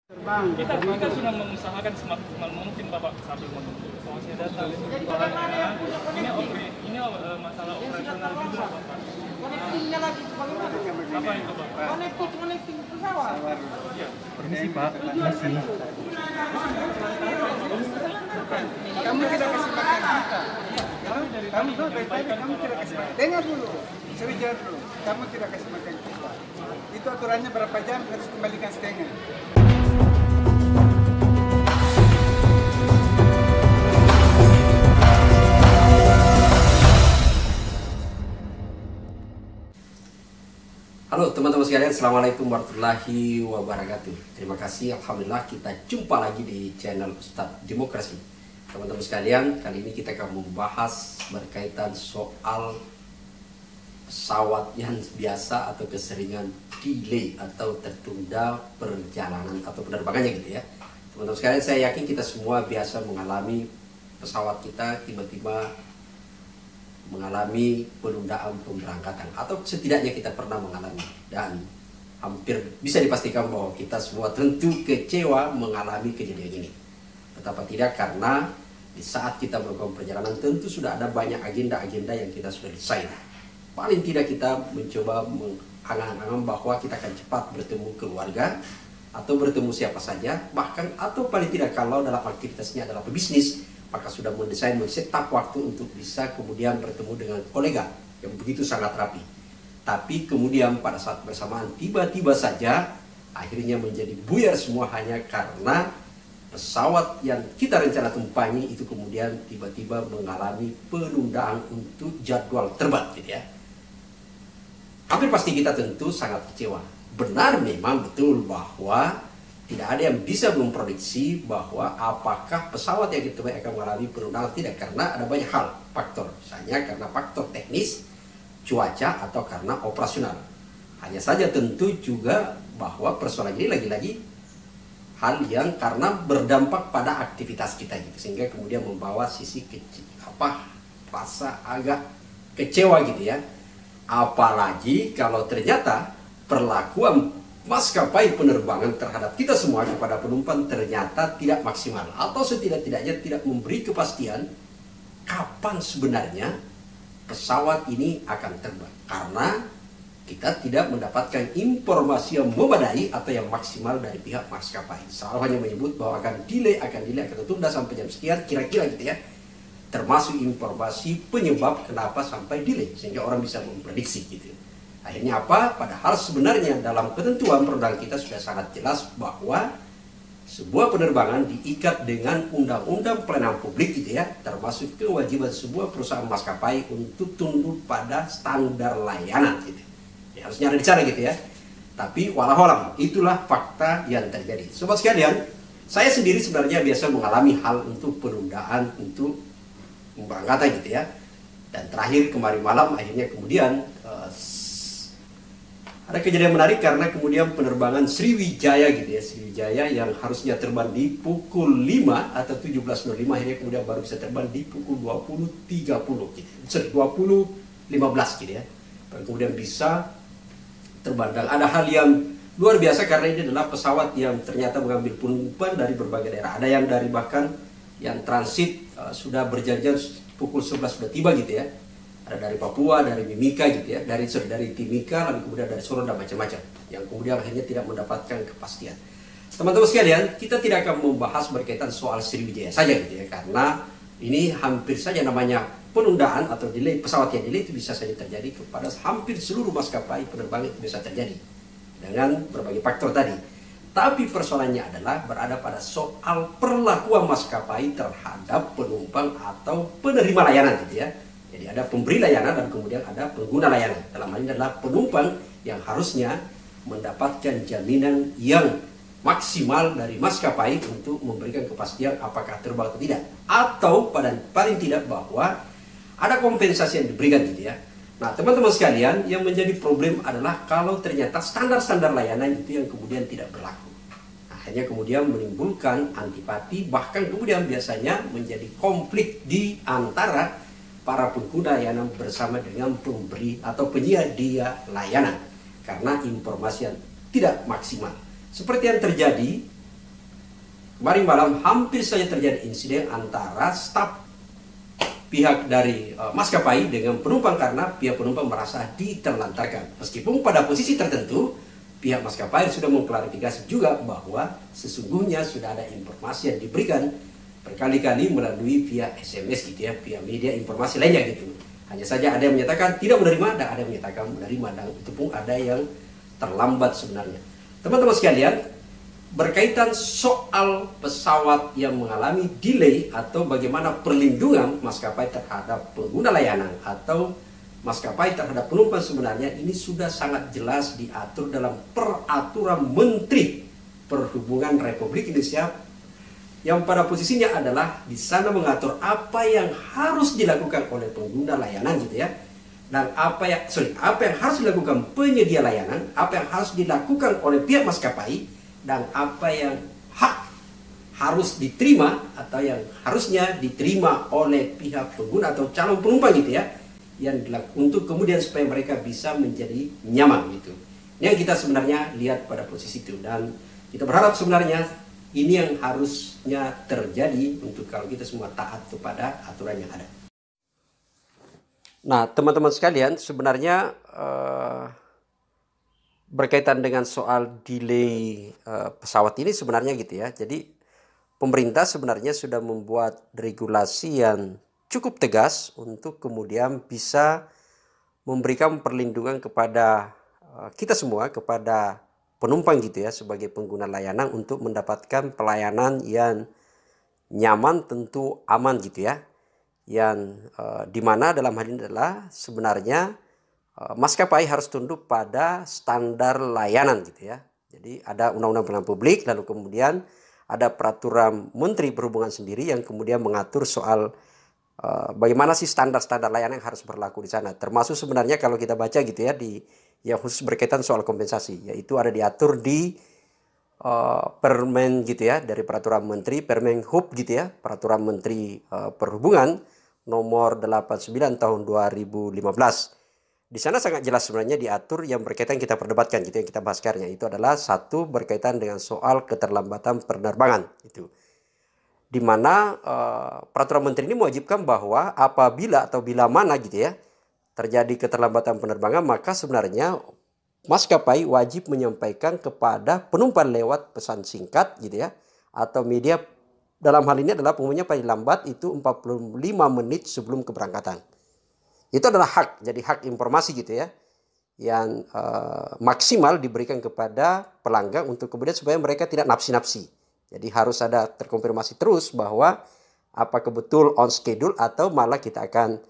Kita sudah mengusahakan semaksimal mungkin Bapak sambil menunggu soalnya data soalnya ini masalah operasional juga Bapak. Connectingnya lagi bagaimana? Apa itu Bapak? Connecting pesawat. Permisi Pak, permisi. Kamu tidak kasih makan kita. Kamu dari tadi kamu tidak kasih makan. Dengar dulu, saya bicara dulu. Kamu tidak kasih makan kita. Itu aturannya berapa jam harus kembalikan setengah. Halo teman-teman sekalian, Assalamualaikum warahmatullahi wabarakatuh. Terima kasih, Alhamdulillah kita jumpa lagi di channel Ustadz Demokrasi. Teman-teman sekalian, kali ini kita akan membahas berkaitan soal pesawat yang biasa atau keseringan delay atau tertunda perjalanan atau penerbangannya gitu ya. Teman-teman sekalian, saya yakin kita semua biasa mengalami pesawat kita tiba-tiba mengalami penundaan pemberangkatan atau setidaknya kita pernah mengalami, dan hampir bisa dipastikan bahwa kita semua tentu kecewa mengalami kejadian ini. Betapa tidak, karena di saat kita melakukan perjalanan tentu sudah ada banyak agenda-agenda yang kita sudah desain. Paling tidak kita mencoba mengangan-angan bahwa kita akan cepat bertemu keluarga atau bertemu siapa saja, bahkan atau paling tidak kalau dalam aktivitasnya adalah pebisnis, maka sudah mendesain, men-setup waktu untuk bisa kemudian bertemu dengan kolega yang begitu sangat rapi. Tapi kemudian pada saat bersamaan tiba-tiba saja akhirnya menjadi buyar semua hanya karena pesawat yang kita rencana tumpangi itu kemudian tiba-tiba mengalami penundaan untuk jadwal terbang gitu ya. Hampir pasti kita tentu sangat kecewa. Benar memang betul bahwa tidak ada yang bisa memprediksi bahwa apakah pesawat yang kita akan mengalami penundaan tidak, karena ada banyak hal faktor, misalnya karena faktor teknis, cuaca, atau karena operasional. Hanya saja tentu juga bahwa persoalan ini lagi-lagi hal yang karena berdampak pada aktivitas kita gitu, sehingga kemudian membawa sisi rasa agak kecewa gitu ya. Apalagi kalau ternyata perlakuan maskapai penerbangan terhadap kita semua kepada penumpang ternyata tidak maksimal, atau setidak-tidaknya tidak memberi kepastian kapan sebenarnya pesawat ini akan terbang, karena kita tidak mendapatkan informasi yang memadai atau yang maksimal dari pihak maskapai. Selalu hanya menyebut bahwa akan delay, akan tertunda sampai jam sekian kira-kira gitu ya, termasuk informasi penyebab kenapa sampai delay sehingga orang bisa memprediksi gitu. Akhirnya apa? Padahal sebenarnya dalam ketentuan perundang kita sudah sangat jelas bahwa sebuah penerbangan diikat dengan undang-undang pelayanan publik gitu ya, termasuk kewajiban sebuah perusahaan maskapai untuk tunduk pada standar layanan gitu. Ya, harusnya ada di sana gitu ya. Tapi walau itulah fakta yang terjadi. Sobat sekalian, saya sendiri sebenarnya biasa mengalami hal untuk penundaan untuk pemberangkatan gitu ya. Dan terakhir kemarin malam akhirnya kemudian ada kejadian menarik, karena kemudian penerbangan Sriwijaya gitu ya, Sriwijaya yang harusnya terbang di pukul 5 atau 17.05 akhirnya kemudian baru bisa terbang di pukul 20.30 gitu. 20.15 gitu ya. Dan kemudian bisa terbang. Dan ada hal yang luar biasa karena ini adalah pesawat yang ternyata mengambil penumpang dari berbagai daerah. Ada yang dari bahkan yang transit sudah berjanjian pukul 11 sudah tiba gitu ya. Ada dari Papua, dari Mimika gitu ya, dari Timika, lalu kemudian dari Solo dan macam-macam, yang kemudian akhirnya tidak mendapatkan kepastian. Teman-teman sekalian, kita tidak akan membahas berkaitan soal Sriwijaya saja gitu ya, karena ini hampir saja namanya penundaan atau delay, pesawat yang delay itu bisa saja terjadi kepada hampir seluruh maskapai penerbangan, itu bisa terjadi dengan berbagai faktor tadi. Tapi persoalannya adalah berada pada soal perlakuan maskapai terhadap penumpang atau penerima layanan gitu ya. Jadi ada pemberi layanan dan kemudian ada pengguna layanan. Dalam hal ini adalah penumpang yang harusnya mendapatkan jaminan yang maksimal dari maskapai untuk memberikan kepastian apakah terbang atau tidak. Atau paling tidak bahwa ada kompensasi yang diberikan gitu ya. Nah teman-teman sekalian, yang menjadi problem adalah kalau ternyata standar-standar layanan itu yang kemudian tidak berlaku. Akhirnya kemudian menimbulkan antipati, bahkan kemudian biasanya menjadi konflik di antara para pengguna layanan bersama dengan pemberi atau penyedia layanan karena informasi yang tidak maksimal. Seperti yang terjadi kemarin malam hampir saja terjadi insiden antara staf pihak dari maskapai dengan penumpang karena pihak penumpang merasa diterlantarkan. Meskipun pada posisi tertentu pihak maskapai sudah mengklarifikasi juga bahwa sesungguhnya sudah ada informasi yang diberikan berkali-kali melalui via SMS gitu ya, via media informasi lainnya gitu. Hanya saja ada yang menyatakan tidak menerima dan ada yang menyatakan menerima, dan itu pun ada yang terlambat sebenarnya. Teman-teman sekalian, berkaitan soal pesawat yang mengalami delay atau bagaimana perlindungan maskapai terhadap pengguna layanan atau maskapai terhadap penumpang, sebenarnya ini sudah sangat jelas diatur dalam Peraturan Menteri Perhubungan Republik Indonesia, yang pada posisinya adalah di sana mengatur apa yang harus dilakukan oleh pengguna layanan gitu ya, dan apa yang harus dilakukan penyedia layanan, apa yang harus dilakukan oleh pihak maskapai, dan apa yang harus diterima atau yang harusnya diterima oleh pihak pengguna atau calon penumpang gitu ya, yang untuk kemudian supaya mereka bisa menjadi nyaman gitu. Ini yang kita sebenarnya lihat pada posisi itu, dan kita berharap sebenarnya ini yang harusnya terjadi untuk kalau kita semua taat kepada aturan yang ada. Nah, teman-teman sekalian, sebenarnya berkaitan dengan soal delay pesawat ini sebenarnya gitu ya. Jadi pemerintah sebenarnya sudah membuat regulasi yang cukup tegas untuk kemudian bisa memberikan perlindungan kepada kita semua, kepada penumpang gitu ya, sebagai pengguna layanan untuk mendapatkan pelayanan yang nyaman, tentu aman gitu ya. Yang dimana dalam hal ini adalah sebenarnya maskapai harus tunduk pada standar layanan gitu ya. Jadi ada Undang-Undang Pelayanan Publik, lalu kemudian ada Peraturan Menteri Perhubungan sendiri yang kemudian mengatur soal bagaimana sih standar-standar layanan yang harus berlaku di sana. Termasuk sebenarnya kalau kita baca gitu ya, di yang khusus berkaitan soal kompensasi, yaitu ada diatur di Permen gitu ya, dari Peraturan Menteri, Permenhub gitu ya, Peraturan Menteri Perhubungan nomor 89 tahun 2015. Di sana sangat jelas sebenarnya diatur yang berkaitan kita perdebatkan gitu, yang kita bahas sekarang, itu adalah satu berkaitan dengan soal keterlambatan penerbangan itu, di mana peraturan menteri ini mewajibkan bahwa apabila atau bila mana gitu ya terjadi keterlambatan penerbangan, maka sebenarnya maskapai wajib menyampaikan kepada penumpang lewat pesan singkat gitu ya, atau media. Dalam hal ini adalah pengumumannya paling lambat itu 45 menit sebelum keberangkatan. Itu adalah hak, jadi hak informasi gitu ya, yang maksimal diberikan kepada pelanggan untuk kemudian supaya mereka tidak nafsi-nafsi. Jadi harus ada terkonfirmasi terus bahwa apakah betul on schedule atau malah kita akan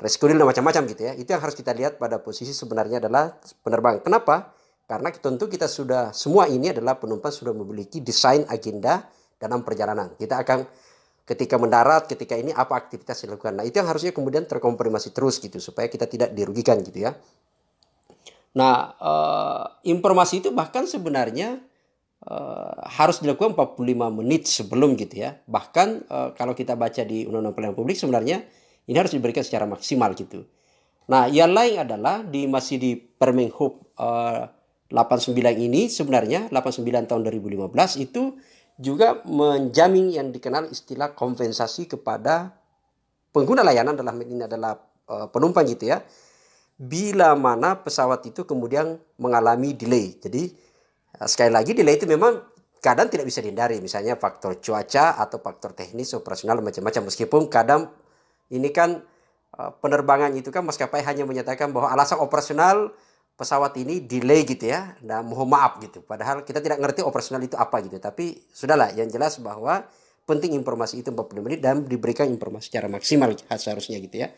reschedule dan macam-macam gitu ya. Itu yang harus kita lihat pada posisi sebenarnya adalah penerbangan. Kenapa? Karena tentu kita sudah, semua ini adalah penumpang sudah memiliki desain agenda dalam perjalanan. Kita akan ketika mendarat, ketika ini apa aktivitas yang dilakukan. Nah, itu yang harusnya kemudian terkonfirmasi terus gitu, supaya kita tidak dirugikan gitu ya. Nah, informasi itu bahkan sebenarnya harus dilakukan 45 menit sebelum gitu ya. Bahkan kalau kita baca di Undang-Undang Pelayanan Publik sebenarnya ini harus diberikan secara maksimal gitu. Nah, yang lain adalah masih di Permenhub 89 ini sebenarnya, 89 tahun 2015 itu juga menjamin yang dikenal istilah kompensasi kepada pengguna layanan, dalam ini adalah penumpang gitu ya, bila mana pesawat itu kemudian mengalami delay. Jadi sekali lagi delay itu memang kadang tidak bisa dihindari, misalnya faktor cuaca atau faktor teknis operasional macam-macam. Meskipun kadang ini kan penerbangan itu kan maskapai hanya menyatakan bahwa alasan operasional pesawat ini delay gitu ya, dan mohon maaf gitu. Padahal kita tidak ngerti operasional itu apa gitu. Tapi sudahlah, yang jelas bahwa penting informasi itu 40 menit dan diberikan informasi secara maksimal seharusnya gitu ya.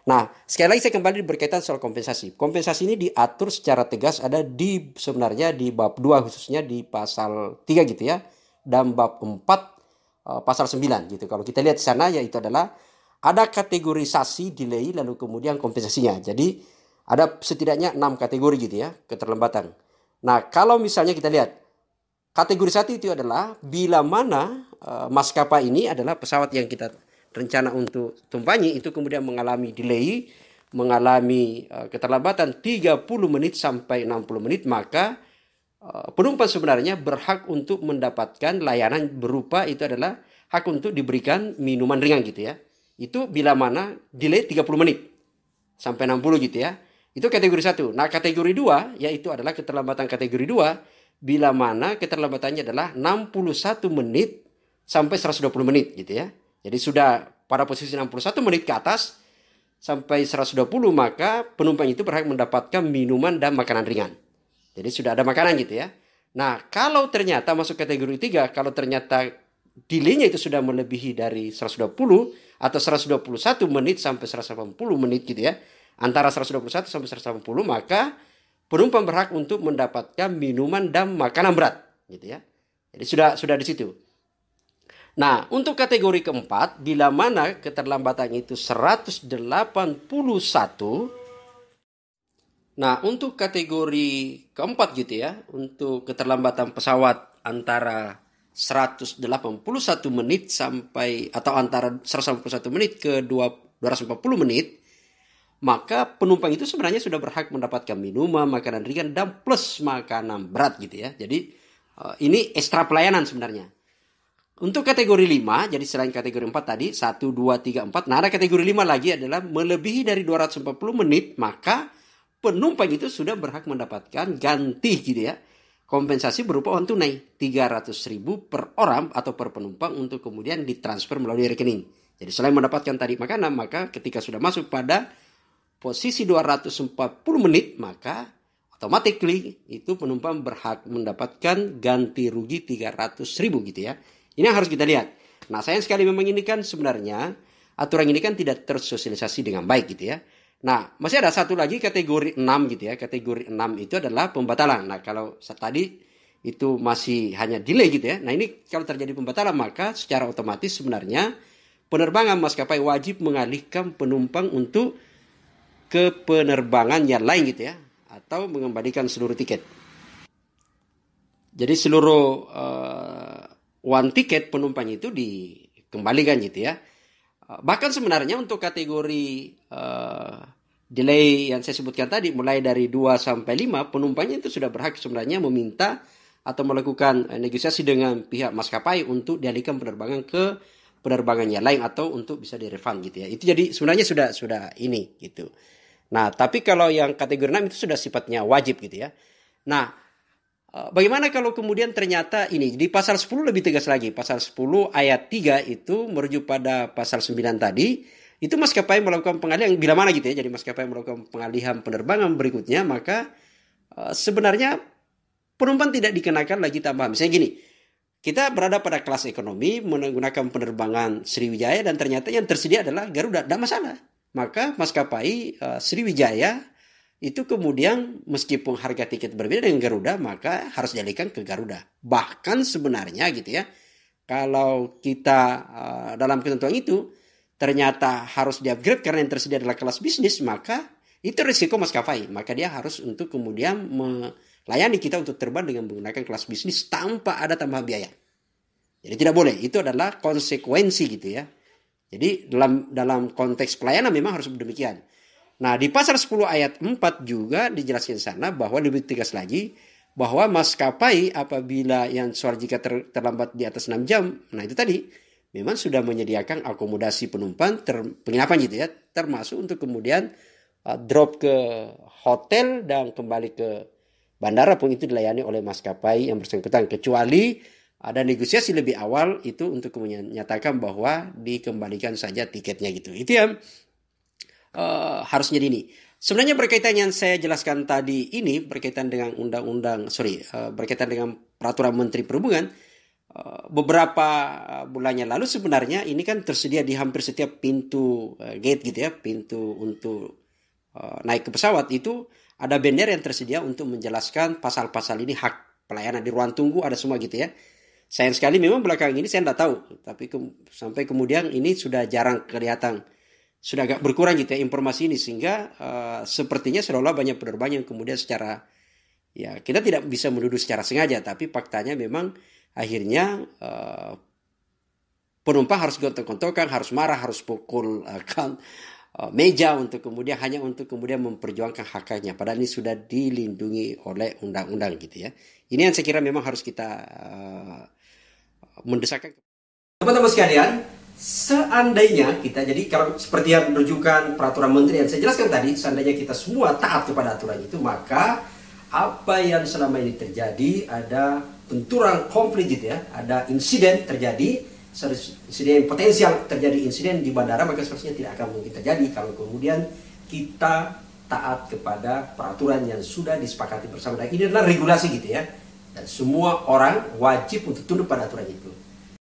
Nah, sekali lagi saya kembali berkaitan soal kompensasi. Kompensasi ini diatur secara tegas ada di sebenarnya di bab 2 khususnya di pasal 3 gitu ya, dan bab 4 pasal 9 gitu. Kalau kita lihat di sana yaitu adalah ada kategorisasi delay lalu kemudian kompensasinya. Jadi ada setidaknya 6 kategori gitu ya, keterlambatan. Nah, kalau misalnya kita lihat kategori 1 itu adalah bila mana maskapai ini adalah pesawat yang kita rencana untuk tumpangi itu kemudian mengalami delay, mengalami keterlambatan 30 menit sampai 60 menit, maka penumpang sebenarnya berhak untuk mendapatkan layanan berupa itu adalah hak untuk diberikan minuman ringan gitu ya. Itu bila mana delay 30 menit sampai 60 gitu ya. Itu kategori 1. Nah, kategori 2 yaitu adalah keterlambatan kategori 2 bila mana keterlambatannya adalah 61 menit sampai 120 menit gitu ya. Jadi sudah pada posisi 61 menit ke atas sampai 120 maka penumpang itu berhak mendapatkan minuman dan makanan ringan. Jadi sudah ada makanan gitu ya. Nah, kalau ternyata masuk kategori 3, kalau ternyata delay-nya itu sudah melebihi dari 120 atau 121 menit sampai 180 menit gitu ya. Antara 121 sampai 180 maka penumpang berhak untuk mendapatkan minuman dan makanan berat gitu ya. Jadi sudah di situ. Nah, untuk kategori keempat bila mana keterlambatan itu 181. Nah, untuk kategori keempat gitu ya, untuk keterlambatan pesawat antara 181 menit sampai atau antara 181 menit ke 240 menit, maka penumpang itu sebenarnya sudah berhak mendapatkan minuman, makanan ringan dan plus makanan berat gitu ya. Jadi ini ekstra pelayanan sebenarnya. Untuk kategori 5, jadi selain kategori 4 tadi 1 2 3 4, nah ada kategori 5 lagi adalah melebihi dari 240 menit, maka penumpang itu sudah berhak mendapatkan ganti gitu ya. Kompensasi berupa uang tunai 300.000 per orang atau per penumpang untuk kemudian ditransfer melalui rekening. Jadi selain mendapatkan tadi makanan, maka ketika sudah masuk pada posisi 240 menit, maka automatically itu penumpang berhak mendapatkan ganti rugi 300.000 gitu ya. Ini yang harus kita lihat. Nah, sayang sekali memang ini kan sebenarnya aturan ini kan tidak tersosialisasi dengan baik gitu ya. Nah, masih ada satu lagi kategori 6 gitu ya. Kategori 6 itu adalah pembatalan. Nah, kalau tadi itu masih hanya delay gitu ya. Nah, ini kalau terjadi pembatalan maka secara otomatis sebenarnya penerbangan maskapai wajib mengalihkan penumpang untuk ke penerbangan yang lain gitu ya. Atau mengembalikan seluruh tiket. Jadi seluruh uang tiket penumpang itu dikembalikan gitu ya. Bahkan sebenarnya untuk kategori delay yang saya sebutkan tadi mulai dari 2 sampai 5 penumpangnya itu sudah berhak sebenarnya meminta atau melakukan negosiasi dengan pihak maskapai untuk dialihkan penerbangan ke penerbangan yang lain atau untuk bisa direfund gitu ya. Itu jadi sebenarnya sudah ini gitu. Nah, tapi kalau yang kategori 6 itu sudah sifatnya wajib gitu ya. Nah, bagaimana kalau kemudian ternyata ini di pasal 10 lebih tegas lagi. Pasal 10 ayat 3 itu merujuk pada pasal 9 tadi. Itu maskapai melakukan pengalihan bila mana gitu ya. Jadi maskapai melakukan pengalihan penerbangan berikutnya. Maka sebenarnya penumpang tidak dikenakan lagi tambahan. Misalnya gini. Kita berada pada kelas ekonomi menggunakan penerbangan Sriwijaya. Dan ternyata yang tersedia adalah Garuda. Tidak masalah. Maka maskapai Sriwijaya itu kemudian meskipun harga tiket berbeda dengan Garuda maka harus dialihkan ke Garuda. Bahkan sebenarnya gitu ya, kalau kita dalam ketentuan itu ternyata harus di-upgrade karena yang tersedia adalah kelas bisnis, maka itu risiko maskapai. Maka dia harus untuk kemudian melayani kita untuk terbang dengan menggunakan kelas bisnis tanpa ada tambahan biaya. Jadi tidak boleh, itu adalah konsekuensi gitu ya. Jadi dalam konteks pelayanan memang harus demikian. Nah, di pasal 10 ayat 4 juga dijelaskan sana bahwa lebih tegas lagi bahwa maskapai apabila yang soal jika terlambat di atas 6 jam, nah itu tadi memang sudah menyediakan akomodasi penumpang penginapan gitu ya, termasuk untuk kemudian drop ke hotel dan kembali ke bandara pun itu dilayani oleh maskapai yang bersangkutan, kecuali ada negosiasi lebih awal itu untuk menyatakan bahwa dikembalikan saja tiketnya gitu. Itu yang harusnya ini. Sebenarnya berkaitan yang saya jelaskan tadi ini berkaitan dengan berkaitan dengan peraturan Menteri Perhubungan beberapa bulan yang lalu sebenarnya ini kan tersedia di hampir setiap pintu gate gitu ya, pintu untuk naik ke pesawat itu ada banner yang tersedia untuk menjelaskan pasal-pasal ini hak pelayanan di ruang tunggu ada semua gitu ya. Sayang sekali memang belakangan ini saya tidak tahu, tapi sampai kemudian ini sudah jarang kelihatan. Sudah agak berkurang gitu ya informasi ini sehingga sepertinya seolah-olah banyak penerbangan yang kemudian secara ya kita tidak bisa menuduh secara sengaja tapi faktanya memang akhirnya penumpang harus gontok-gontokan, harus marah, harus pukul meja untuk kemudian hanya untuk kemudian memperjuangkan hak-haknya, padahal ini sudah dilindungi oleh undang-undang gitu ya. Ini yang saya kira memang harus kita mendesakkan. Teman-teman sekalian, seandainya kita, jadi kalau seperti yang rujukan peraturan menteri yang saya jelaskan tadi, seandainya kita semua taat kepada aturan itu, maka apa yang selama ini terjadi, ada benturan konflik gitu ya, ada insiden terjadi, insiden potensial terjadi insiden di bandara, maka seharusnya tidak akan mungkin terjadi kalau kemudian kita taat kepada peraturan yang sudah disepakati bersama. Dan ini adalah regulasi gitu ya, dan semua orang wajib untuk tunduk pada aturan itu.